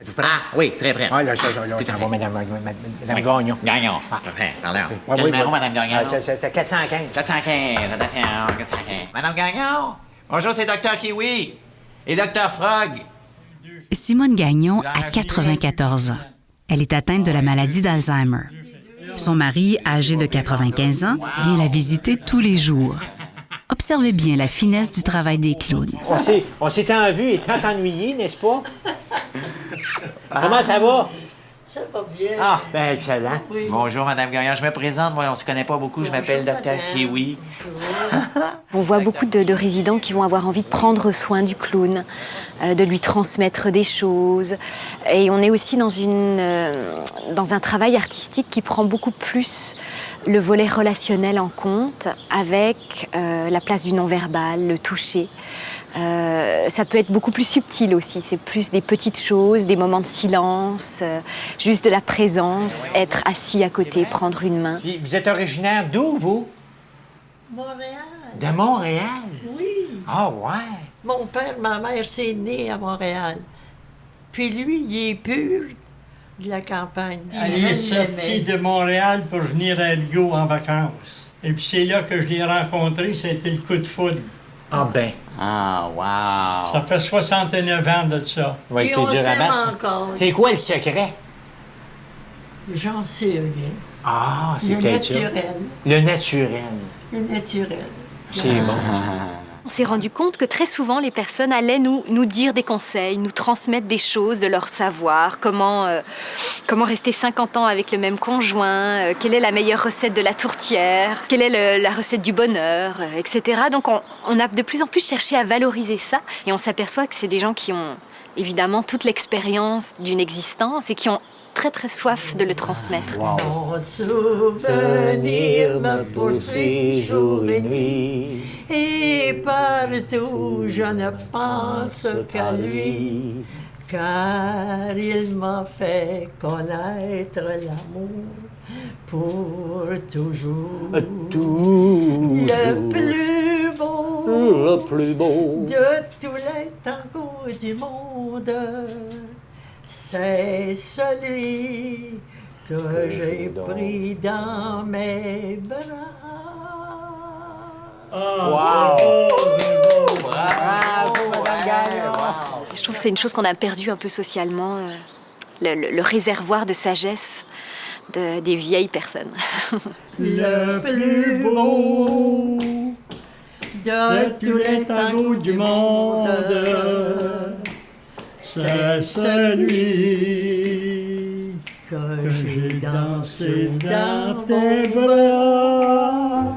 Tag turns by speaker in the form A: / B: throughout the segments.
A: Êtes-vous prêt?
B: Ah, oui, très prêt.
A: Ah, là, ça va, Madame Gagnon.
B: Gagnon. Parfait, parlons.
A: Ouais,
B: Quel
A: oui,
B: numéro,
A: oui.
B: Madame Gagnon?
A: C'est 415.
B: 415, attention, 415. Madame Gagnon! Bonjour, c'est Docteur Kiwi et Docteur Frog.
C: Simone Gagnon a 94 ans. Elle est atteinte de la maladie d'Alzheimer. Son mari, âgé de 95 ans, vient la visiter tous les jours. Observez bien la finesse du travail des clowns.
A: On s'est tant vu et tant ennuyé, n'est-ce pas? Comment ça va?
D: Ça va bien.
A: Ah, ben excellent.
D: Oui.
B: Bonjour, Madame Gagnon. Je me présente, moi, on se connaît pas beaucoup. Je m'appelle Docteur
D: madame.
B: Kiwi.
E: On voit beaucoup de résidents qui vont avoir envie de prendre soin du clown, de lui transmettre des choses. Et on est aussi dans un travail artistique qui prend beaucoup plus le volet relationnel en compte, avec la place du non-verbal, le toucher. Ça peut être beaucoup plus subtil aussi, c'est plus des petites choses, des moments de silence, juste de la présence, être assis à côté, prendre une main.
A: Puis, vous êtes originaire d'où, vous?
D: Montréal.
A: De Montréal?
D: Oui.
A: Ah, ouais.
D: Mon père, ma mère, c'est né à Montréal. Puis lui, il est pur de la campagne.
F: Elle est sortie de Montréal pour venir à Elgo en vacances. Et puis c'est là que je l'ai rencontré, ça a été le coup de foudre.
A: Ah, ben.
B: Ah, wow.
F: Ça fait 69 ans de ça.
A: Oui,
D: Puis
A: c'est
D: on
A: dur à
D: s'aime
A: battre. ça.
D: encore.
A: C'est quoi le secret?
D: J'en sais rien.
A: Ah, c'est
D: Le
A: peut-être ça.
D: naturel.
A: Le naturel.
D: Le naturel.
A: C'est bon.
E: On s'est rendu compte que très souvent, les personnes allaient nous dire des conseils, nous transmettre des choses de leur savoir, comment rester 50 ans avec le même conjoint, quelle est la meilleure recette de la tourtière, quelle est la recette du bonheur, etc. Donc on a de plus en plus cherché à valoriser ça et on s'aperçoit que c'est des gens qui ont évidemment toute l'expérience d'une existence et qui ont très très soif de le transmettre.
A: Wow.
D: Mon souvenir me poursuit jour et nuit, et partout je ne pense qu'à lui, car il m'a fait connaître l'amour pour toujours. Le plus beau,
A: Le plus beau.
D: de tous les tangos du monde, c'est celui que j'ai pris dans mes bras.
A: Bravo, Madame Gagnon.
E: Je trouve que c'est une chose qu'on a perdue un peu socialement, le réservoir de sagesse des vieilles personnes.
D: Le plus beau de tous les tangos du monde,
F: c'est celui
D: que
F: j'ai dansé dans tes bras.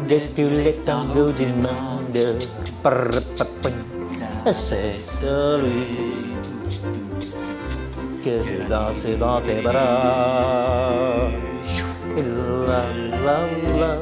A: De tous les tangos du monde. C'est celui que j'ai dansé dans tes bras. La, la, la.